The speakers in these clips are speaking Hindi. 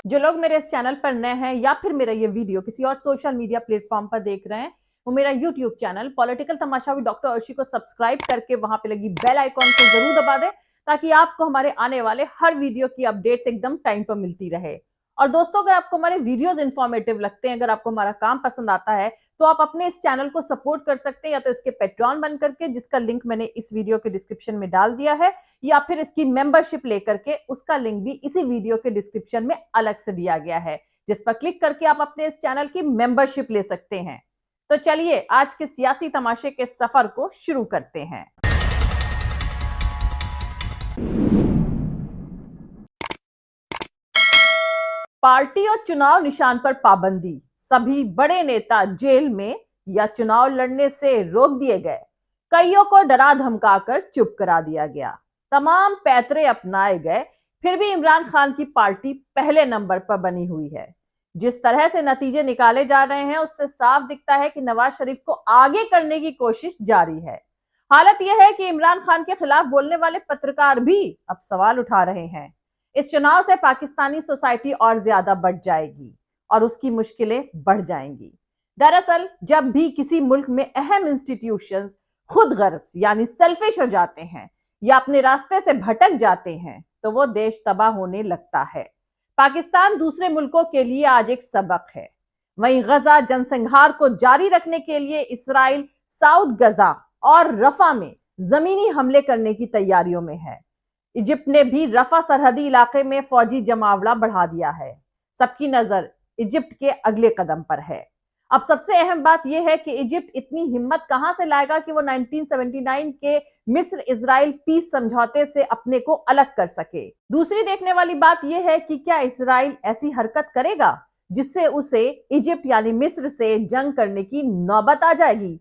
जो लोग मेरे इस चैनल पर नए हैं या फिर मेरा ये वीडियो किसी और सोशल मीडिया प्लेटफॉर्म पर देख रहे हैं, वो मेरा YouTube channel political Tamasha with doctor Arshi को सब्सक्राइब करके वहां पे लगी बेल आइकॉन को जरूर दबा दें, ताकि आपको हमारे आने वाले हर वीडियो की अपडेट्स एकदम टाइम पर मिलती रहे। और दोस्तों, अगर आपको हमारे वीडियोस इंफॉर्मेटिव लगते हैं, अगर आपको हमारा काम पसंद आता है, तो आप अपने इस चैनल को सपोर्ट कर सकते हैं या तो इसके पेट्रॉन बन करके, जिसका लिंक मैंने इस वीडियो के डिस्क्रिप्शन में डाल दिया है, या फिर इसकी मेंबरशिप लेकर के, उसका लिंक भी इसी वीडियो के डिस्क्रिप्शन में अलग से दिया गया है, जिस पर क्लिक करके आप अपने इस चैनल की मेंबरशिप ले सकते हैं। तो चलिए आज के सियासी तमाशे के सफर को शुरू करते हैं। पार्टी और चुनाव निशान पर पाबंदी, सभी बड़े नेता जेल में या चुनाव लड़ने से रोक दिए गए, कईयों को डरा धमकाकर चुप करा दिया गया, तमाम पैतरे अपनाए गए, फिर भी इमरान खान की पार्टी पहले नंबर पर बनी हुई है। जिस तरह से नतीजे निकाले जा रहे हैं, उससे साफ दिखता है कि नवाज शरीफ को आगे करने की कोशिश जारी है। हालत यह है कि इमरान खान के खिलाफ बोलने वाले पत्रकार भी अब सवाल उठा रहे हैं। इस चुनाव से पाकिस्तानी सोसाइटी और ज्यादा बढ़ जाएगी और उसकी मुश्किलें बढ़ जाएंगी। दरअसल जब भी किसी मुल्क में अहम इंस्टीट्यूशंस खुद गर्ज यानी सेल्फिश हो जाते हैं या अपने रास्ते से भटक जाते हैं, तो वो देश तबाह होने लगता है। पाकिस्तान दूसरे मुल्कों के लिए आज एक सबक है। वहीं गजा जनसंहार को जारी रखने के लिए इसराइल साउथ गजा और रफा में जमीनी हमले करने की तैयारियों में है। इजिप्ट ने भी रफा सरहदी इलाके में फौजी जमावड़ा बढ़ा दिया है। सबकी नजर इजिप्ट के अगले कदम पर है। अब सबसे अहम बात यह है कि इजिप्ट इतनी हिम्मत कहां से लाएगा कि वो 1979 के मिस्र इजराइल पीस समझौते से अपने को अलग कर सके। दूसरी देखने वाली बात यह है कि क्या इजराइल ऐसी हरकत करेगा जिससे उसे इजिप्ट यानी मिस्र से जंग करने की नौबत आ जाएगी।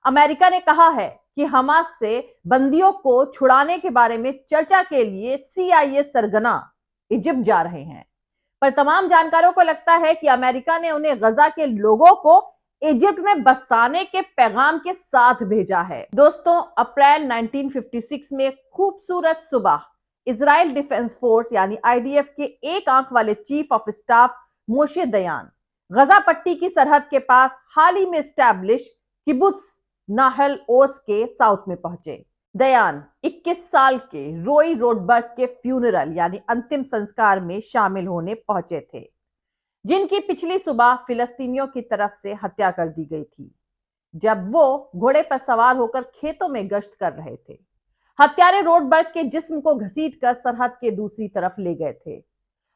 अमेरिका ने कहा है कि हमास से बंदियों को छुड़ाने के बारे में चर्चा के लिए CIA सरगना इजिप्ट जा रहे हैं, पर तमाम जानकारों को लगता है कि अमेरिका ने उन्हें गजा के लोगों को इजिप्ट में बसाने के पैगाम के साथ भेजा है। दोस्तों, अप्रैल 1956 में खूबसूरत सुबह इजराइल डिफेंस फोर्स यानी IDF के एक आंख वाले चीफ ऑफ स्टाफ मोशे दयान गजा पट्टी की सरहद के पास हाल ही में स्टैब्लिश किबुत्स नाहल ओज के साउथ में पहुंचे। दयान 21 साल के रोई रोडबर्ग के फ्यूनरल यानी अंतिम संस्कार में शामिल होने पहुंचे थे, जिनकी पिछली सुबह फिलिस्तीनियों की तरफ से हत्या कर दी गई थी, जब वो घोड़े पर सवार होकर खेतों में गश्त कर रहे थे। हत्यारे रोडबर्ग के जिस्म को घसीटकर सरहद के दूसरी तरफ ले गए थे।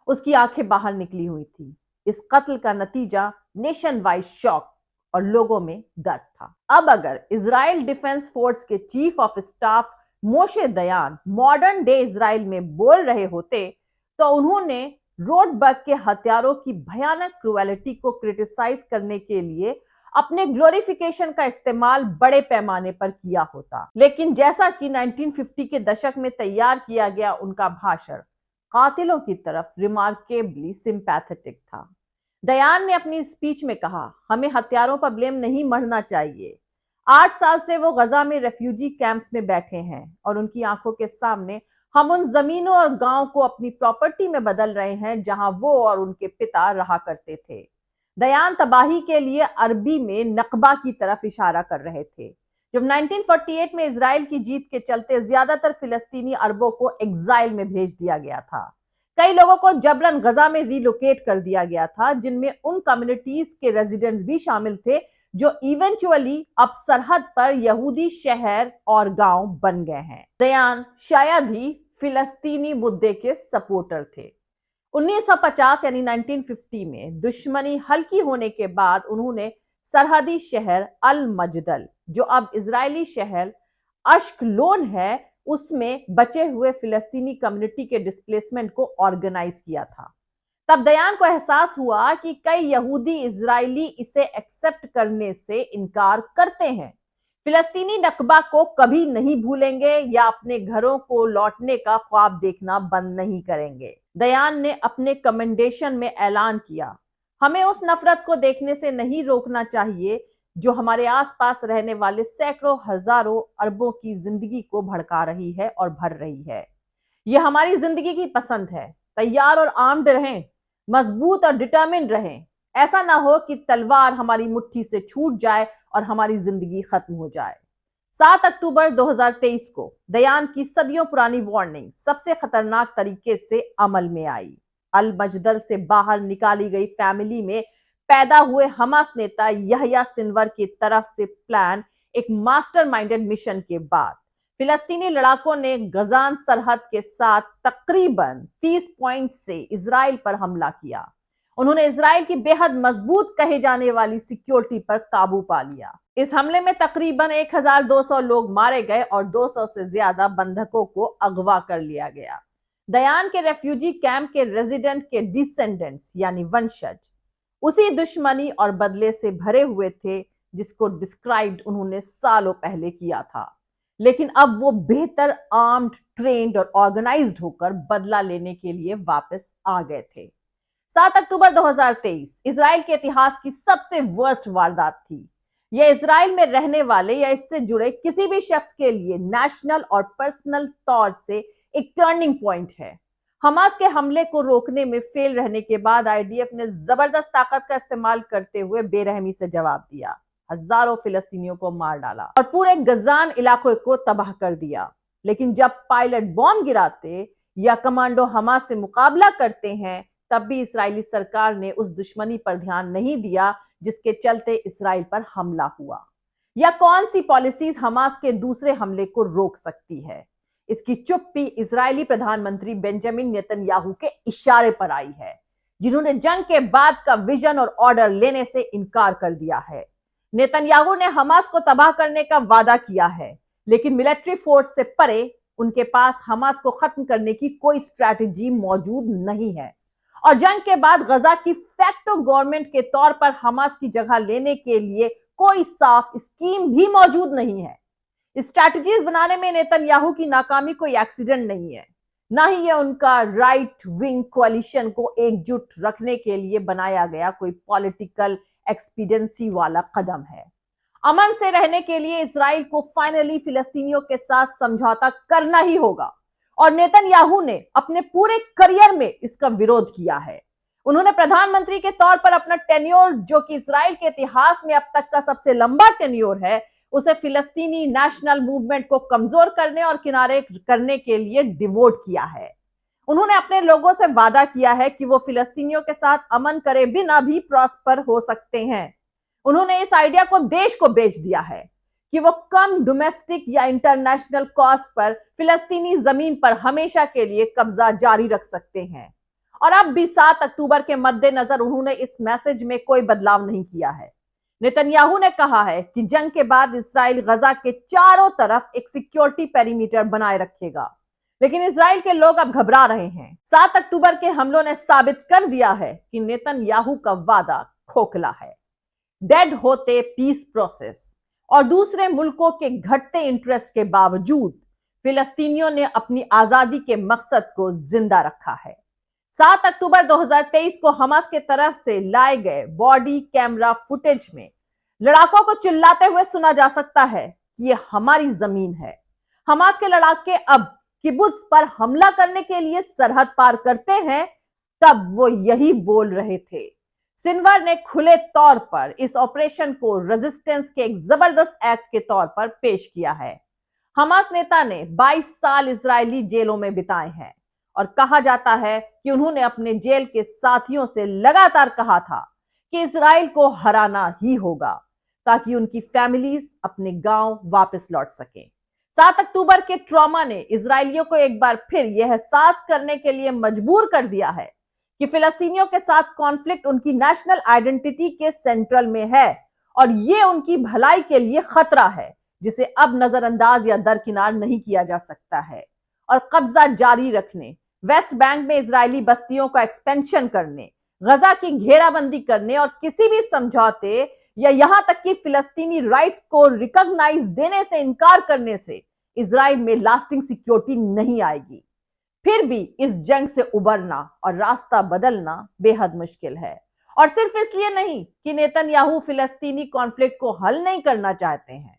उसकी आंखें बाहर निकली हुई थी। इस कत्ल का नतीजा नेशन वाइड शॉक और लोगों में दर्द था। अब अगर इजराइल डिफेंस फोर्स के chief of staff Moshe Dayan modern day Israel में बोल रहे होते, तो उन्होंने रोडबर्ग के हत्यारों की भयानक क्रुएलिटी को क्रिटिसाइज करने के लिए अपने ग्लोरिफिकेशन का इस्तेमाल बड़े पैमाने पर किया होता। लेकिन जैसा कि 1950 के दशक में तैयार किया गया उनका भाषण कातिलों की तरफ रिमार्केबली सिंपैथेटिक था। दयान ने अपनी स्पीच में कहा, हमें हत्यारों पर ब्लेम नहीं मढ़ना चाहिए। 8 साल से वो गजा में रेफ्यूजी कैंप्स में बैठे हैं और उनकी आंखों के सामने हम उन जमीनों और गांव को अपनी प्रॉपर्टी में बदल रहे हैं जहां वो और उनके पिता रहा करते थे। दयान तबाही के लिए अरबी में नकबा की तरफ इशारा कर रहे थे। जब 1948 में इजराइल की जीत के चलते ज्यादातर फिलिस्तीनी अरबों को एग्जाइल में भेज दिया गया था। कई लोगों को जबरन गजा में रिलोकेट कर दिया गया था, जिनमें उन कम्युनिटीज के रेजिडेंट्स भी शामिल थे जो इवेंचुअली अब सरहद पर यहूदी शहर और गांव बन गए हैं। दयान शायद ही फिलिस्तीनी मुद्दे के सपोर्टर थे। 1950 यानी 1950 में दुश्मनी हल्की होने के बाद उन्होंने सरहदी शहर अल मजदल, जो अब इजरायली शहर अश्कलोन है, उसमें बचे हुए फिलिस्तीनी कम्युनिटी के डिस्प्लेसमेंट को ऑर्गेनाइज किया था। तब दयान को एहसास हुआ कि कई यहूदी इजरायली इसे एक्सेप्ट करने से इनकार करते हैं, फिलिस्तीनी नकबा को कभी नहीं भूलेंगे या अपने घरों को लौटने का ख्वाब देखना बंद नहीं करेंगे। दयान ने अपने कमेंडेशन में ऐलान किया, हमें उस नफरत को देखने से नहीं रोकना चाहिए जो हमारे आसपास रहने वाले सैकड़ों हजारों अरबों की जिंदगी को भड़का रही है और भर रही है। यह हमारी जिंदगी की पसंद है। तैयार और आर्म्ड रहें। मजबूत और डिटर्मिन्ड रहें। ऐसा ना हो कि तलवार हमारी मुट्ठी से छूट जाए और हमारी जिंदगी खत्म हो जाए। 7 अक्टूबर 2023 को दयान की सदियों पुरानी वार्निंग सबसे खतरनाक तरीके से अमल में आई। अल मजदल से बाहर निकाली गई फैमिली में पैदा हुए हमास नेता यहया सिनवर की तरफ से प्लान एक मास्टरमाइंडेड मिशन के बाद फिलिस्तीनी लड़ाकों ने गजान सरहद के साथ तकरीबन 30 पॉइंट से इजराइल पर हमला किया। उन्होंने इजराइल की बेहद मजबूत कहे जाने वाली सिक्योरिटी पर काबू पा लिया। इस हमले में तकरीबन 1200 लोग मारे गए और 200 से ज्यादा बंधकों को अगवा कर लिया गया। दयान के रेफ्यूजी कैंप के रेजिडेंट के डिसेंडेंट्स यानी वंशज उसी दुश्मनी और बदले से भरे हुए थे जिसको डिस्क्राइब उन्होंने सालों पहले किया था। लेकिन अब वो बेहतर आर्म्ड, ट्रेन्ड और ऑर्गेनाइज्ड होकर बदला लेने के लिए वापस आ गए थे। 7 अक्टूबर 2023 इजराइल के इतिहास की सबसे वर्स्ट वारदात थी। यह इजराइल में रहने वाले या इससे जुड़े किसी भी शख्स के लिए नेशनल और पर्सनल तौर से एक टर्निंग पॉइंट है। हमास के हमले को रोकने में फेल रहने के बाद आईडीएफ ने जबरदस्त ताकत का इस्तेमाल करते हुए बेरहमी से जवाब दिया। हजारों फिलिस्तीनियों को मार डाला और पूरे गजान इलाके को तबाह कर दिया। लेकिन जब पायलट बॉम्ब गिराते या कमांडो हमास से मुकाबला करते हैं, तब भी इस्राएली सरकार ने उस दुश्मनी पर ध्यान नहीं दिया जिसके चलते इस्राइल पर हमला हुआ। या कौन सी पॉलिसीज हमास के दूसरे हमले को रोक सकती है? इसकी चुप्पी इजरायली प्रधानमंत्री बेंजामिन नेतन्याहू के इशारे पर आई है, जिन्होंने जंग के बाद का विजन और ऑर्डर लेने से इनकार कर दिया है। नेतन्याहू ने हमास को तबाह करने का वादा किया है, लेकिन मिलिट्री फोर्स से परे उनके पास हमास को खत्म करने की कोई स्ट्रैटेजी मौजूद नहीं है। और जंग के बाद गजा की फैक्टो गवर्नमेंट के तौर पर हमास की जगह लेने के लिए कोई साफ स्कीम भी मौजूद नहीं है। स्ट्रैटेजीज बनाने में नेतन्याहू की नाकामी कोई एक्सीडेंट नहीं है, ना ही यह उनका राइट विंग कोalition को एकजुट रखने के लिए बनाया गया कोई पॉलिटिकल एक्सपीडियंसी वाला कदम है। अमन से रहने के लिए इजराइल को फाइनली फिलिस्तीनियों के साथ समझौता करना ही होगा और नेतन्याहू ने अपने पूरे करियर में इसका विरोध किया है। उन्होंने प्रधानमंत्री के तौर पर अपना टेन्योर, जो कि इजराइल के इतिहास में अब तक का सबसे लंबा टेन्योर है, उसे फिलिस्तीनी नेशनल मूवमेंट को कमजोर करने और किनारे करने के लिए डिवोट किया है। उन्होंने अपने लोगों से वादा किया है कि वो फिलिस्तीनियों के साथ अमन करे बिना भी प्रॉस्पर हो सकते हैं। उन्होंने इस आइडिया को देश को बेच दिया है कि वो कम डोमेस्टिक या इंटरनेशनल कॉस्ट पर फिलिस्तीनी जमीन पर हमेशा के लिए कब्जा जारी रख सकते हैं। और अब भी 7 अक्टूबर के मद्देनजर उन्होंने इस मैसेज में कोई बदलाव नहीं किया है। नेतन्याहू ने कहा है कि जंग के बाद इस्राइल गजा के चारों तरफ एक सिक्योरिटी पेरीमीटर बनाए रखेगा, लेकिन इस्राइल के लोग अब घबरा रहे हैं। 7 अक्टूबर के हमलों ने साबित कर दिया है कि नेतन्याहू का वादा खोखला है। डेड होते पीस प्रोसेस और दूसरे मुल्कों के घटते इंटरेस्ट के बावजूद फिलिस्तीनियों ने अपनी आजादी के मकसद को जिंदा रखा है। 7 अक्टूबर 2023 को हमास के तरफ से लाए गए बॉडी कैमरा फुटेज में लड़ाकों को चिल्लाते हुए सुना जा सकता है कि ये हमारी जमीन है। हमास के लड़ाके अब किबुत्ज पर हमला करने के लिए सरहद पार करते हैं, तब वो यही बोल रहे थे। सिनवर ने खुले तौर पर इस ऑपरेशन को रेजिस्टेंस के एक जबरदस्त एक्ट के तौर पर पेश किया है। हमास नेता ने 22 साल इजरायली जेलों में बिताए हैं और कहा जाता है कि उन्होंने अपने जेल के साथियों से लगातार कहा था कि इजराइल को हराना ही होगा ताकि उनकी फैमिलीज अपने गांव वापस लौट सके। 7 अक्टूबर के ट्रॉमा ने इजरायलियों को एक बार फिर यह एहसास करने के लिए मजबूर कर दिया है कि फिलिस्तीनियों के साथ कॉन्फ्लिक्ट उनकी नेशनल आइडेंटिटी के सेंट्रल में है और यह उनकी भलाई के लिए खतरा है जिसे अब नजरअंदाज या दरकिनार नहीं किया जा सकता है। और कब्जा जारी रखने, वेस्ट बैंक में इजरायली बस्तियों का एक्सपेंशन करने, गजा की घेराबंदी करने और किसी भी समझौते या यहां तक कि फिलिस्तीनी राइट्स को रिकॉग्नाइज देने से इनकार करने से इजराइल में लास्टिंग सिक्योरिटी नहीं आएगी। फिर भी इस जंग से उबरना और रास्ता बदलना बेहद मुश्किल है, और सिर्फ इसलिए नहीं कि नेतन्याहू फिलिस्तीनी कॉन्फ्लिक्ट को हल नहीं करना चाहते हैं।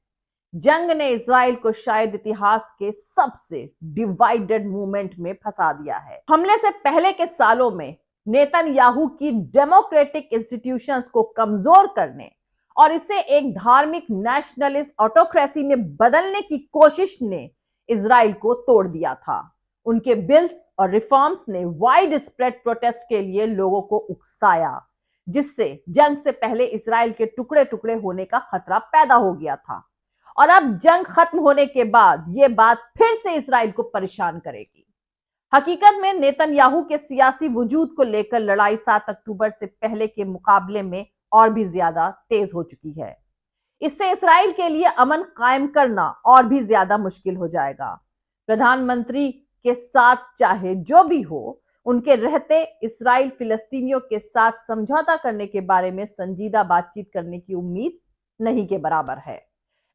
जंग ने इजराइल को शायद इतिहास के सबसे डिवाइडेड मूवमेंट में फंसा दिया है। हमले से पहले के सालों में नेतन्याहू की डेमोक्रेटिक इंस्टीट्यूशंस को कमजोर करने और इसे एक धार्मिक नेशनलिस्ट ऑटोक्रेसी में बदलने की कोशिश ने इजराइल को तोड़ दिया था। उनके बिल्स और रिफॉर्म्स ने वाइड स्प्रेड प्रोटेस्ट के लिए लोगों को उकसाया, जिससे जंग से पहले इजराइल के टुकड़े टुकड़े होने का खतरा पैदा हो गया था। और अब जंग खत्म होने के बाद यह बात फिर से इजराइल को परेशान करेगी। हकीकत में नेतन्याहू के सियासी वजूद को लेकर लड़ाई 7 अक्टूबर से पहले के मुकाबले में और भी ज्यादा तेज हो चुकी है। इससे इस्राइल के लिए अमन कायम करना और भी ज्यादा मुश्किल हो जाएगा। प्रधानमंत्री के साथ चाहे जो भी हो, उनके रहते इस्राइल फिलिस्तीनियों के साथ समझौता करने के बारे में संजीदा बातचीत करने की उम्मीद नहीं के बराबर है।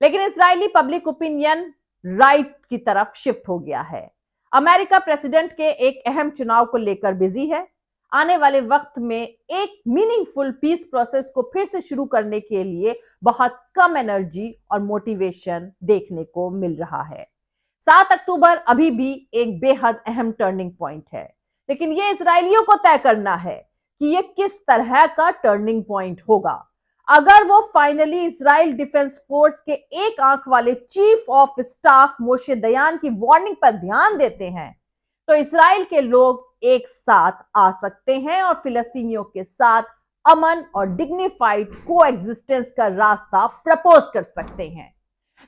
लेकिन इस्राइली पब्लिक ओपिनियन राइट की तरफ शिफ्ट हो गया है। अमेरिका प्रेसिडेंट के एक अहम चुनाव को लेकर बिजी है। आने वाले वक्त में एक मीनिंगफुल पीस प्रोसेस को फिर से शुरू करने के लिए बहुत कम एनर्जी और मोटिवेशन देखने को मिल रहा है। 7 अक्टूबर अभी भी एक बेहद अहम टर्निंग पॉइंट है, लेकिन यह इजरायलियों को तय करना है कि यह किस तरह का टर्निंग पॉइंट होगा। अगर वो फाइनली इजराइल डिफेंस फोर्स के एक आंख वाले चीफ ऑफ स्टाफ मोशे दयान की वार्निंग पर ध्यान देते हैं, तो इजराइल के लोग एक साथ आ सकते हैं और फिलिस्तीनियों के साथ अमन और डिग्निफाइड कोएग्जिस्टेंस का रास्ता प्रपोज कर सकते हैं।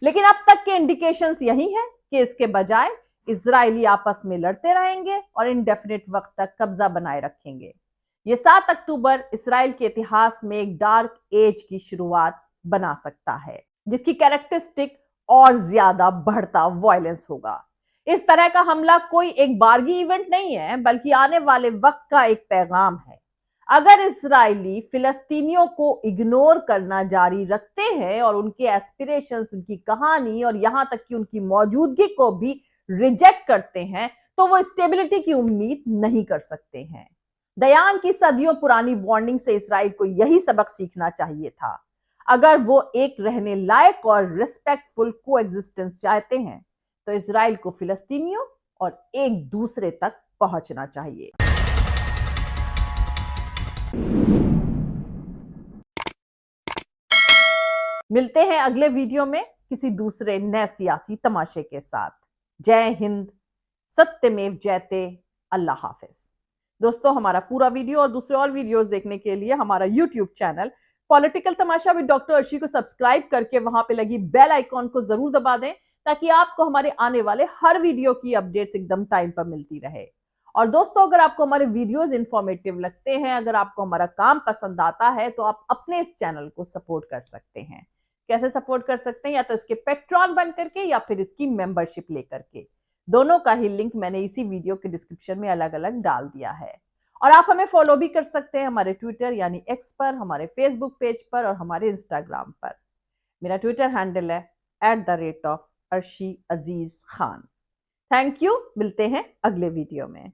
लेकिन अब तक के इंडिकेशंस यही है कि इसके बजाय इजरायली आपस में लड़ते रहेंगे और इंडेफिनिट वक्त तक कब्जा बनाए रखेंगे। ये 7 अक्टूबर इस्राइल के इतिहास में एक डार्क एज की शुरुआत बना सकता है, जिसकी कैरेक्टरिस्टिक और ज्यादा बढ़ता वायलेंस होगा। इस तरह का हमला कोई एक बारगी इवेंट नहीं है, बल्कि आने वाले वक्त का एक पैगाम है। अगर इस्राइली फिलिस्तीनियों को इग्नोर करना जारी रखते हैं और उनके एस्पिरेशंस, उनकी कहानी और यहां तक कि उनकी मौजूदगी को भी रिजेक्ट करते हैं, तो वो स्टेबिलिटी की उम्मीद नहीं कर सकते हैं। दयान की सदियों पुरानी वार्निंग से इस्राइल को यही सबक सीखना चाहिए था। अगर वो एक रहने लायक और रिस्पेक्टफुल कोएग्जिस्टेंस चाहते हैं, तो इस्राइल को फिलिस्तीनियों और एक दूसरे तक पहुंचना चाहिए। मिलते हैं अगले वीडियो में किसी दूसरे नए सियासी तमाशे के साथ। जय हिंद, सत्यमेव जयते, अल्लाह हाफिज। दोस्तों, हमारा पूरा वीडियो और दूसरे और वीडियोस देखने के लिए हमारा YouTube channel political Tamasha with doctor Arshi को सब्सक्राइब करके वहां पे लगी बेल आइकॉन को जरूर दबा दें, ताकि आपको हमारे आने वाले हर वीडियो की अपडेट्स एकदम टाइम पर मिलती रहे। और दोस्तों, अगर आपको हमारे वीडियोस इंफॉर्मेटिव लगते हैं, अगर आपको हमारा काम पसंद आता है, तो आप अपने इस चैनल को सपोर्ट कर सकते हैं। कैसे सपोर्ट कर सकते हैं? या तो इसके पेट्रॉन बन करके या फिर इसकी मेंबरशिप लेकर के। दोनों का ही लिंक मैंने इसी वीडियो के डिस्क्रिप्शन में अलग अलग डाल दिया है। और आप हमें फॉलो भी कर सकते हैं हमारे ट्विटर यानी एक्स पर, हमारे फेसबुक पेज पर और हमारे इंस्टाग्राम पर। मेरा ट्विटर हैंडल है @अर्शी अजीज खान। Thank you. मिलते हैं अगले वीडियो में।